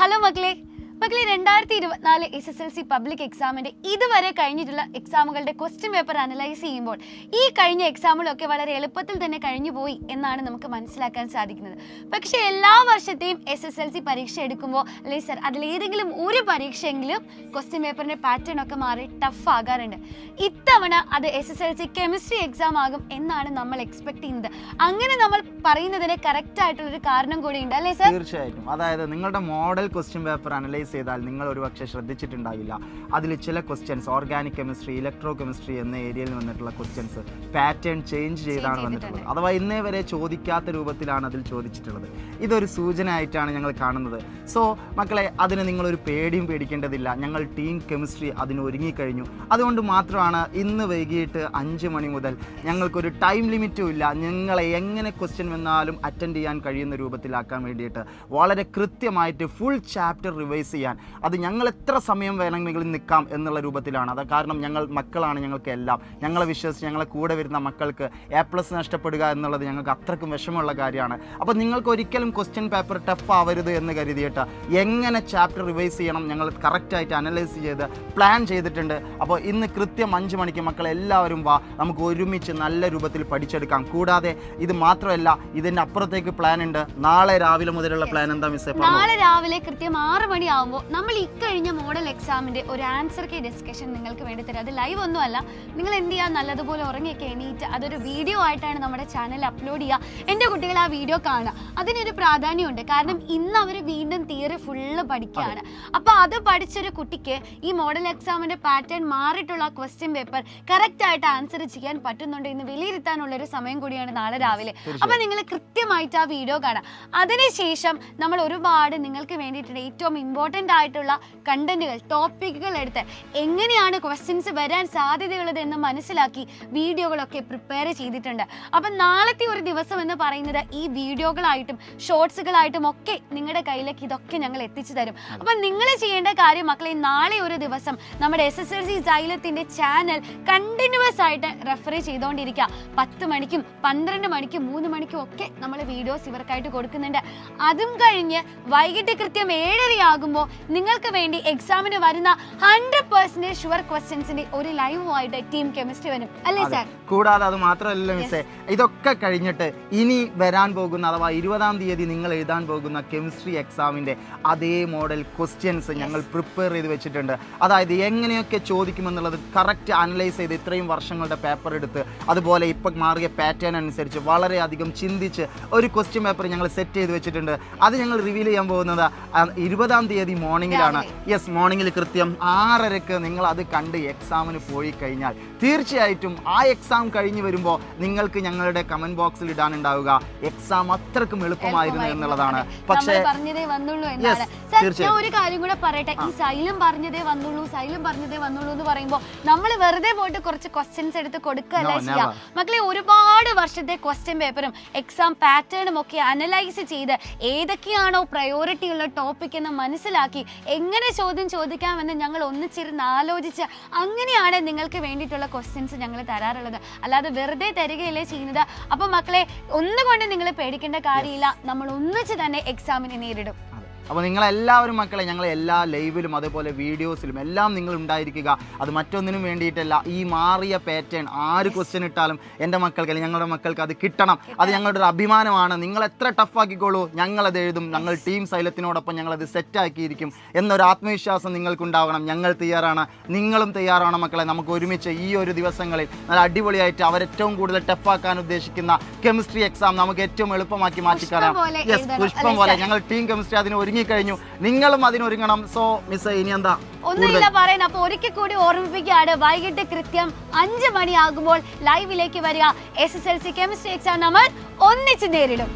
Hello മക്കളെ 2024 SSLC public എക്സാമിന്റെ ഇതുവരെ കഴിഞ്ഞിട്ടുള്ള എക്സാമുകളുടെ ക്വസ്റ്റ്യൻ പേപ്പർ അനലൈസ് ചെയ്യുമ്പോൾ ഈ കഴിഞ്ഞ എക്സാമുകളൊക്കെ വളരെ എളുപ്പത്തിൽ തന്നെ കഴിഞ്ഞു പോയി എന്നാണ് നമുക്ക് മനസ്സിലാക്കാൻ സാധിക്കുന്നത്. പക്ഷേ എല്ലാ വർഷത്തെയും SSLC പരീക്ഷ എടുക്കുമ്പോൾ അല്ലേ സർ അതിലേതെങ്കിലും ഒരു പരീക്ഷയെങ്കിലും ക്വസ്റ്റ്യൻ പേപ്പറിന്റെ പാറ്റേൺ ഒക്കെ മാറി ടഫ് ആകാറുണ്ട്. ഇത്തവണ അത് SSLC കെമിസ്ട്രി എക്സാം ആകും എന്നാണ് നമ്മൾ എക്സ്പെക്ട് ചെയ്യുന്നത്. അങ്ങനെ നമ്മൾ പറയുന്നതിന് കറക്റ്റ് ആയിട്ടുള്ളൊരു കാരണം കൂടി ഉണ്ട് അല്ലേ സർ? തീർച്ചയായിട്ടും. അതായത് നിങ്ങളുടെ മോഡൽ ക്വസ്റ്റ്യൻ പേപ്പർ അനലൈസ് ചെയ്താൽ നിങ്ങൾ ഒരു പക്ഷേ ശ്രദ്ധിച്ചിട്ടുണ്ടാവില്ല, അതിൽ ചില questions organic chemistry, electro chemistry എന്ന ഏരിയയിൽ വന്നിട്ടുള്ള ക്വസ്റ്റ്യൻസ് പാറ്റേൺ ചേഞ്ച് ചെയ്താണ് വന്നിട്ടുള്ളത്. അഥവാ ഇന്നേ വരെ ചോദിക്കാത്ത രൂപത്തിലാണ് അതിൽ ചോദിച്ചിട്ടുള്ളത്. ഇതൊരു സൂചന ആയിട്ടാണ് ഞങ്ങൾ കാണുന്നത്. സോ മക്കളെ, അതിന് നിങ്ങളൊരു പേടിയും പേടിക്കേണ്ടതില്ല. ഞങ്ങൾ ടീം കെമിസ്ട്രി അതിന് ഒരുങ്ങിക്കഴിഞ്ഞു. അതുകൊണ്ട് മാത്രമാണ് ഇന്ന് വൈകിട്ട് 5 മണി മുതൽ ഞങ്ങൾക്കൊരു ടൈം ലിമിറ്റും ഇല്ല, ഞങ്ങളെ എങ്ങനെ ക്വസ്റ്റ്യൻ വന്നാലും അറ്റൻഡ് ചെയ്യാൻ കഴിയുന്ന രൂപത്തിലാക്കാൻ വേണ്ടിയിട്ട് വളരെ കൃത്യമായിട്ട് ഫുൾ ചാപ്റ്റർ റിവൈസ് ചെയ്യാൻ അത് ഞങ്ങൾ എത്ര സമയം വേണമെങ്കിലും നിൽക്കാം എന്നുള്ള രൂപത്തിലാണ്. അത് കാരണം ഞങ്ങൾ മക്കളാണ്, ഞങ്ങൾക്ക് എല്ലാം. ഞങ്ങളെ വിശ്വസിച്ച് ഞങ്ങളെ കൂടെ വരുന്ന മക്കൾക്ക് A+ നഷ്ടപ്പെടുക എന്നുള്ളത് ഞങ്ങൾക്ക് അത്രയ്ക്കും വിഷമമുള്ള കാര്യമാണ്. അപ്പോൾ നിങ്ങൾക്ക് ഒരിക്കലും ക്വസ്റ്റ്യൻ പേപ്പർ ടഫ് ആവരുത് എന്ന് കരുതിയിട്ട് എങ്ങനെ ചാപ്റ്റർ റിവൈസ് ചെയ്യണം ഞങ്ങൾ കറക്റ്റായിട്ട് അനലൈസ് ചെയ്ത് പ്ലാൻ ചെയ്തിട്ടുണ്ട്. അപ്പോൾ ഇന്ന് കൃത്യം 5 മണിക്ക് മക്കളെല്ലാവരും വാ, നമുക്ക് ഒരുമിച്ച് നല്ല രൂപത്തിൽ പഠിച്ചെടുക്കാം. കൂടാതെ ഇത് മാത്രമല്ല, ഇതിൻ്റെ അപ്പുറത്തേക്ക് പ്ലാൻ ഉണ്ട്. നാളെ രാവിലെ മുതലുള്ള പ്ലാൻ എന്താ മിസ്സേ? നാളെ രാവിലെ കൃത്യം 6 മണിയാവുമ്പോൾ നമ്മൾ ഇക്കഴിഞ്ഞ മോഡൽ എക്സാമിന്റെ ഒരു ആൻസർ കീ ഡിസ്കഷൻ നിങ്ങൾക്ക് വേണ്ടി തരാം. അത് ലൈവ് ഒന്നുമല്ല. നിങ്ങൾ എന്ത് ചെയ്യുക, നല്ലതുപോലെ ഉറങ്ങിയൊക്കെ എണീറ്റ് അതൊരു വീഡിയോ ആയിട്ടാണ് നമ്മുടെ ചാനലിൽ അപ്ലോഡ് ചെയ്യുക. എൻ്റെ കുട്ടികൾ ആ വീഡിയോ കാണുക. അതിനൊരു പ്രാധാന്യമുണ്ട്. കാരണം ഇന്ന് അവർ വീണ്ടും തിയറി ഫുള്ള് പഠിക്കുകയാണ്. അപ്പോൾ അത് പഠിച്ചൊരു കുട്ടിക്ക് ഈ മോഡൽ എക്സാമിന്റെ പാറ്റേൺ മാറിയിട്ടുള്ള ക്വസ്റ്റ്യൻ പേപ്പർ കറക്റ്റ് ആയിട്ട് ആൻസർ ചെയ്യാൻ പറ്റുന്നുണ്ട് എന്ന് വിലയിരുത്താനുള്ള ഒരു സമയം കൂടിയാണ് നാളെ രാവിലെ. അപ്പോൾ നിങ്ങൾ കൃത്യമായിട്ട് ആ വീഡിയോ കാണാം. അതിനുശേഷം നമ്മൾ ഒരുപാട് നിങ്ങൾക്ക് വേണ്ടിയിട്ട് ഏറ്റവും ഇമ്പോർട്ടൻ്റ് ആയിട്ടുള്ള കണ്ടന്റുകൾ, ടോപ്പിക്കുകൾ എടുത്ത് എങ്ങനെയാണ് ക്വസ്റ്റ്യൻസ് വരാൻ സാധ്യതയുള്ളത് എന്ന് മനസ്സിലാക്കി വീഡിയോകളൊക്കെ പ്രിപ്പയർ ചെയ്തിട്ടുണ്ട്. അപ്പം നാളത്തെ ഒരു ദിവസം എന്ന് പറയുന്നത് ഈ വീഡിയോകളായിട്ടും ഷോർട്സുകളായിട്ടും ഒക്കെ നിങ്ങളുടെ കയ്യിലേക്ക് ഇതൊക്കെ ഞങ്ങൾ എത്തിച്ചു തരും. അപ്പം നിങ്ങൾ ചെയ്യേണ്ട കാര്യം മക്കളെ, നാളെ ഒരു ദിവസം നമ്മുടെ SSLC സൈലത്തിന്റെ ചാനൽ കണ്ടിന്യൂസ് ആയിട്ട് റെഫർ ചെയ്തുകൊണ്ടിരിക്കുക. 10 മണിക്കും 12 മണിക്കും 3 മണിക്കും ഒക്കെ നമ്മൾ വീഡിയോസ് ഇവർക്കായിട്ട് കൊടുക്കുന്നുണ്ട്. അതും കഴിഞ്ഞ് വൈകിട്ട് കൃത്യം 7:30 ആകുമ്പോൾ നിങ്ങൾക്ക് വേണ്ടി എക്സാമിന് വരുന്ന 100% ഷുവർ ക്വസ്റ്റ്യൻസിന്റെ ഒരു ലൈവുമായിട്ട് ടീം കെമിസ്ട്രി വരും അല്ലേ സാർ? കൂടാതെ അത് മാത്രമല്ല മിസ്സേ, ഇതൊക്കെ കഴിഞ്ഞിട്ട് ഇനി വരാൻ പോകുന്ന അഥവാ 20-ാം തീയതി നിങ്ങൾ എഴുതാൻ പോകുന്ന കെമിസ്ട്രി എക്സാമിന്റെ അതേ മോഡൽ ക്വസ്റ്റ്യൻസ് ഞങ്ങൾ പ്രിപ്പയർ ചെയ്ത് വെച്ചിട്ടുണ്ട്. അതായത് എങ്ങനെയൊക്കെ ചോദിക്കുമെന്നുള്ളത് കറക്റ്റ് അനലൈസ് ചെയ്ത് ഇത്രയും വർഷങ്ങളുടെ പേപ്പർ എടുത്ത് അതുപോലെ ഇപ്പം മാറിയ പാറ്റേൺ അനുസരിച്ച് വളരെയധികം ചിന്തിച്ച് ഒരു ക്വസ്റ്റ്യൻ പേപ്പർ ഞങ്ങൾ സെറ്റ് ചെയ്ത് വെച്ചിട്ടുണ്ട്. അത് ഞങ്ങൾ റിവീൽ ചെയ്യാൻ പോകുന്നത് 20-ാം തീയതി മോർണിംഗിലാണ്. യെസ്, മോർണിംഗിൽ കൃത്യം 6:30 നിങ്ങൾ അത് കണ്ട് എക്സാമിന് പോയി കഴിഞ്ഞാൽ തീർച്ചയായിട്ടും ആ എക്സാം കഴിഞ്ഞ് വരുമ്പോൾ നിങ്ങൾക്ക് ഞങ്ങളുടെ കമന്റ് ബോക്സിൽ ഇടാനുണ്ടാവുക എക്സാം അത്രക്കും എളുപ്പമായിരുന്നു എന്നുള്ളതാണ്. പക്ഷേ പറഞ്ഞതേ വന്നുള്ളൂ എന്നാണ്. ഞാൻ ഒരു കാര്യം കൂടെ പറയട്ടെ, ഈ സൈലം പറഞ്ഞതേ വന്നുള്ളൂ എന്ന് പറയുമ്പോൾ നമ്മൾ വെറുതെ പോയിട്ട് കുറച്ച് ക്വസ്റ്റ്യൻസ് എടുത്ത് കൊടുക്കുകയല്ല ചെയ്യാം. മക്കളെ, ഒരുപാട് വർഷത്തെ ക്വസ്റ്റ്യൻ പേപ്പറും എക്സാം പാറ്റേണും ഒക്കെ അനലൈസ് ചെയ്ത് ഏതൊക്കെയാണോ പ്രയോറിറ്റി ഉള്ള ടോപ്പിക് എന്ന് മനസ്സിലാക്കി എങ്ങനെ ചോദ്യം ചോദിക്കാമെന്ന് ഞങ്ങൾ ഒന്നിച്ചിരുന്ന് ആലോചിച്ച് അങ്ങനെയാണ് നിങ്ങൾക്ക് വേണ്ടിയിട്ടുള്ള ക്വസ്റ്റ്യൻസ് ഞങ്ങൾ തരാറുള്ളത്. അല്ലാതെ വെറുതെ തരികയല്ലേ ചെയ്യുന്നത്. അപ്പോൾ മക്കളെ, ഒന്നുകൊണ്ട് നിങ്ങൾ പേടിക്കേണ്ട കാര്യമില്ല. നമ്മൾ ഒന്നിച്ച് തന്നെ എക്സാമിനെ നേരിടും. അപ്പോൾ നിങ്ങളെല്ലാവരും മക്കളെ, ഞങ്ങൾ എല്ലാ ലൈവിലും അതേപോലെ വീഡിയോസിലും എല്ലാം നിങ്ങൾ ഉണ്ടായിരിക്കുക. അത് മറ്റൊന്നിനും വേണ്ടിയിട്ടല്ല. ഈ മാറിയ പാറ്റേൺ ആര് ക്വസ്റ്റ്യൻ ഇട്ടാലും എൻ്റെ മക്കൾക്ക് അല്ലെങ്കിൽ ഞങ്ങളുടെ മക്കൾക്ക് അത് കിട്ടണം. അത് ഞങ്ങളുടെ ഒരു അഭിമാനമാണ്. നിങ്ങൾ എത്ര ടഫ് ആക്കിക്കോളൂ, ഞങ്ങളത് എഴുതും. ഞങ്ങൾ ടീം സൈലത്തിനോടൊപ്പം ഞങ്ങളത് സെറ്റാക്കിയിരിക്കും എന്നൊരു ആത്മവിശ്വാസം നിങ്ങൾക്കുണ്ടാവണം. ഞങ്ങൾ തയ്യാറാണ്, നിങ്ങളും തയ്യാറാണ് മക്കളെ. നമുക്ക് ഒരുമിച്ച് ഈ ഒരു ദിവസങ്ങളിൽ നല്ല അടിപൊളിയായിട്ട് അവരേറ്റവും കൂടുതൽ ടഫാക്കാൻ ഉദ്ദേശിക്കുന്ന കെമിസ്ട്രി എക്സാം നമുക്ക് ഏറ്റവും എളുപ്പമാക്കി മാറ്റിക്കാറാം. യെസ്, പുഷ്പം പോലെ ഞങ്ങൾ ടീം കെമിസ്ട്രി അതിന് കഴിഞ്ഞു. നിങ്ങളും അതിനൊരുങ്ങണം. സോ മിസ്, ഇനി എന്താ ഒന്നുമില്ല പറയാൻ. അപ്പൊ ഒരിക്കൽ കൂടി ഓർമ്മിപ്പിക്കുകയാണ്, വൈകിട്ട് കൃത്യം 5 മണിയാകുമ്പോൾ ലൈവിലേക്ക് വരിക. SSLC കെമിസ്ട്രി എക്സാം നമ്മൾ ഒന്നിച്ച് നേരിടും.